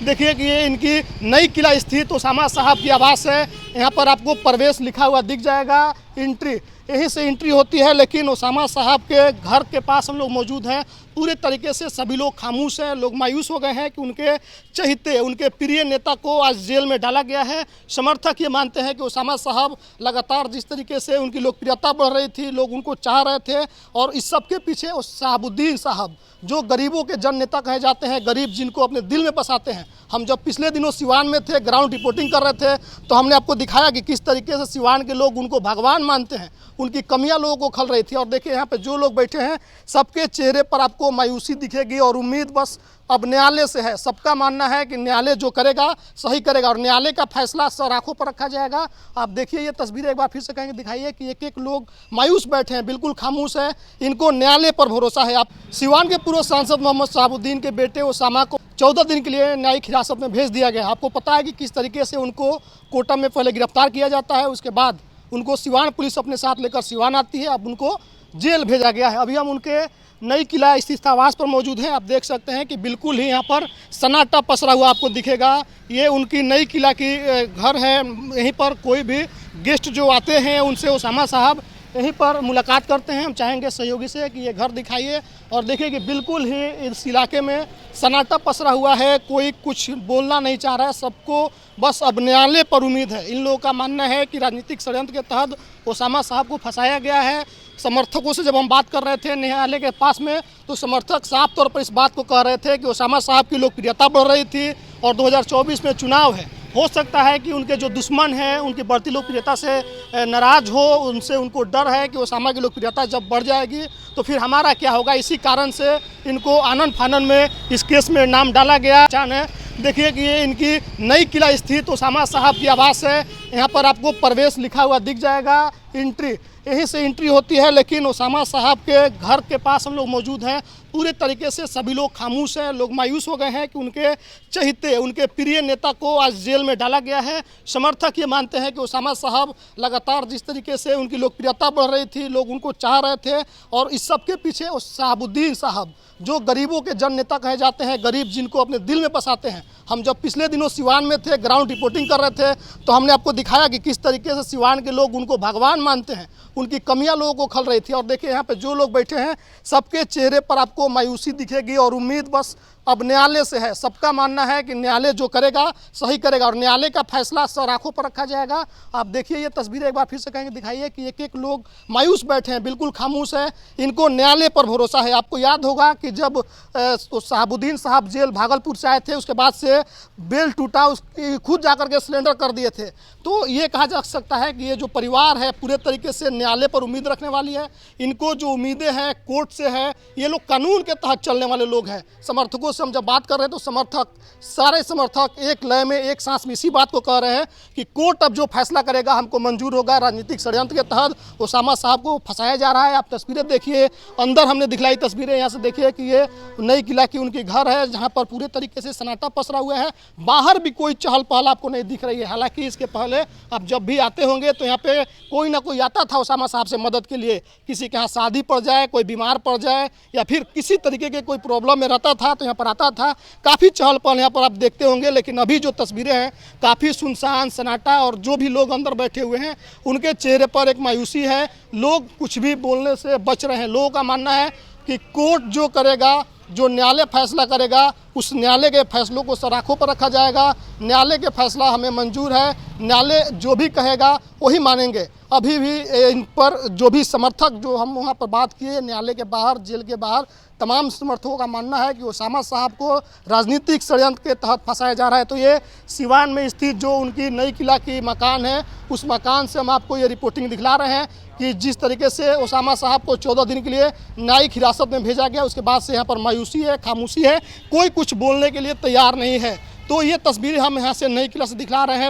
देखिए कि ये इनकी नई किला स्थित ओसामा साहब की आवास है। यहाँ पर आपको प्रवेश लिखा हुआ दिख जाएगा, एंट्री यहीं से एंट्री होती है। लेकिन ओसामा साहब के घर के पास हम लोग मौजूद हैं। पूरे तरीके से सभी लोग खामोश हैं, लोग मायूस हो गए हैं कि उनके चहेते, उनके प्रिय नेता को आज जेल में डाला गया है। समर्थक ये मानते हैं कि ओसामा साहब लगातार जिस तरीके से उनकी लोकप्रियता बढ़ रही थी, लोग उनको चाह रहे थे, और इस सब के पीछे शहाबुद्दीन साहब जो गरीबों के जन नेता कहे जाते हैं, गरीब जिनको अपने दिल में बसाते हैं। हम जब पिछले दिनों सिवान में थे, ग्राउंड रिपोर्टिंग कर रहे थे, तो हमने आपको दिखाया कि किस तरीके से सिवान के लोग उनको भगवान मानते हैं। उनकी कमियां लोगों को खल रही थी। और देखिए यहाँ पे जो लोग बैठे हैं, सबके चेहरे पर आपको मायूसी दिखेगी और उम्मीद बस अब न्यायालय से है। सबका मानना है कि न्यायालय जो करेगा सही करेगा और न्यायालय का फैसला सर आंखों पर रखा जाएगा। आप देखिए ये तस्वीरें एक बार फिर से कहेंगे, दिखाइए कि एक एक लोग मायूस बैठे हैं, बिल्कुल खामोश है। इनको न्यायालय पर भरोसा है। आप सिवान के पूर्व सांसद मोहम्मद शहाबुद्दीन के बेटे ओसामा को 14 दिन के लिए न्यायिक हिरासत में भेज दिया गया। आपको पता है कि किस तरीके से उनको कोटा में पहले गिरफ्तार किया जाता है, उसके बाद उनको सिवान पुलिस अपने साथ लेकर सिवान आती है। अब उनको जेल भेजा गया है। अभी हम उनके नई किला स्थित आवास पर मौजूद हैं। आप देख सकते हैं कि बिल्कुल ही यहाँ पर सन्नाटा पसरा हुआ आपको दिखेगा। ये उनकी नई किला की घर है। यहीं पर कोई भी गेस्ट जो आते हैं उनसे ओसामा साहब यहीं पर मुलाकात करते हैं। हम चाहेंगे सहयोगी से कि ये घर दिखाइए और देखिए कि बिल्कुल ही इस इलाके में सन्नाटा पसरा हुआ है। कोई कुछ बोलना नहीं चाह रहा है। सबको बस अब न्यायालय पर उम्मीद है। इन लोगों का मानना है कि राजनीतिक षड्यंत्र के तहत ओसामा साहब को फंसाया गया है। समर्थकों से जब हम बात कर रहे थे न्यायालय के पास में, तो समर्थक साफ तौर पर इस बात को कह रहे थे कि ओसामा साहब की लोकप्रियता बढ़ रही थी और 2024 में चुनाव है। हो सकता है कि उनके जो दुश्मन हैं उनकी बढ़ती लोकप्रियता से नाराज़ हो, उनसे उनको डर है कि ओसामा की लोकप्रियता जब बढ़ जाएगी तो फिर हमारा क्या होगा। इसी कारण से इनको आनन फानन में इस केस में नाम डाला गया है। देखिए कि ये इनकी नई किला स्थित ओसामा साहब की आवास है। यहाँ पर आपको प्रवेश लिखा हुआ दिख जाएगा, एंट्री यहीं से एंट्री होती है। लेकिन ओसामा साहब के घर के पास हम लोग मौजूद हैं। पूरे तरीके से सभी लोग खामोश हैं, लोग मायूस हो गए हैं कि उनके चहेते, उनके प्रिय नेता को आज जेल में डाला गया है। समर्थक ये मानते हैं कि ओसामा साहब लगातार जिस तरीके से उनकी लोकप्रियता बढ़ रही थी, लोग उनको चाह रहे थे, और इस सब के पीछे शहाबुद्दीन साहब जो गरीबों के जन नेता कहे जाते हैं, गरीब जिनको अपने दिल में बसाते हैं। हम जब पिछले दिनों सिवान में थे, ग्राउंड रिपोर्टिंग कर रहे थे, तो हमने आपको दिखाया कि किस तरीके से सिवान के लोग उनको भगवान मानते हैं। उनकी कमियां लोगों को खल रही थी। और देखिए यहाँ पे जो लोग बैठे हैं, सबके चेहरे पर आपको मायूसी दिखेगी और उम्मीद बस अब न्यायालय से है। सबका मानना है कि न्यायालय जो करेगा सही करेगा और न्यायालय का फैसला सर आंखों पर रखा जाएगा। आप देखिए ये तस्वीरें एक बार फिर से कहेंगे, दिखाइए कि एक एक लोग मायूस बैठे हैं, बिल्कुल खामोश है। इनको न्यायालय पर भरोसा है। आपको याद होगा कि जब शहाबुद्दीन साहब जेल भागलपुर से आए थे, उसके बाद से बेल टूटा, खुद जाकर के सिलेंडर कर दिए थे। तो ये कहा जा सकता है कि ये जो परिवार है पूरे तरीके से न्यायालय पर उम्मीद रखने वाली है। इनको जो उम्मीदें हैं कोर्ट से है, ये लोग कानून के तहत चलने वाले लोग हैं। समर्थकों से हम जब बात कर रहे हैं तो समर्थक, सारे समर्थक एक लय में, एक सांस में इसी बात को कह रहे हैं कि कोर्ट अब जो फैसला करेगा हमको मंजूर होगा। राजनीतिक षड्यंत्र के तहत ओसामा साहब को फंसाया जा रहा है। आप तस्वीरें देखिए, अंदर हमने दिखलाई तस्वीरें, यहाँ से देखिए कि ये नई किला की उनकी घर है, जहाँ पर पूरे तरीके से सन्नाटा पसरा हुआ है। बाहर भी कोई चहल पहल आपको नहीं दिख रही है। हालांकि इसके पहले आप जब भी आते होंगे तो यहाँ पे कोई ना कोई आता था ओसामा साहब से मदद के लिए। किसी के यहाँ शादी पड़ जाए, कोई बीमार पड़ जाए, या फिर किसी तरीके के कोई प्रॉब्लम में रहता था तो यहाँ पर आता था। काफ़ी चहल पहल यहाँ पर आप देखते होंगे। लेकिन अभी जो तस्वीरें हैं काफ़ी सुनसान सन्नाटा, और जो भी लोग अंदर बैठे हुए हैं उनके चेहरे पर एक मायूसी है। लोग कुछ भी बोलने से बच रहे हैं। लोगों का मानना है कि कोर्ट जो करेगा, जो न्यायालय फैसला करेगा, उस न्यायालय के फैसलों को सर आंखों पर रखा जाएगा। न्यायालय के फैसला हमें मंजूर है। न्यायालय जो भी कहेगा वही मानेंगे। अभी भी इन पर जो भी समर्थक, जो हम वहाँ पर बात किए न्यायालय के बाहर, जेल के बाहर, तमाम समर्थकों का मानना है कि ओसामा साहब को राजनीतिक षड्यंत्र के तहत फंसाया जा रहा है। तो ये सिवान में स्थित जो उनकी नई किला की मकान है, उस मकान से हम आपको ये रिपोर्टिंग दिखला रहे हैं कि जिस तरीके से ओसामा साहब को 14 दिन के लिए न्यायिक हिरासत में भेजा गया, उसके बाद से यहाँ पर मायूसी है, खामोशी है, कोई कुछ बोलने के लिए तैयार नहीं है। तो ये तस्वीरें हम यहाँ से नई किला से दिखला रहे हैं।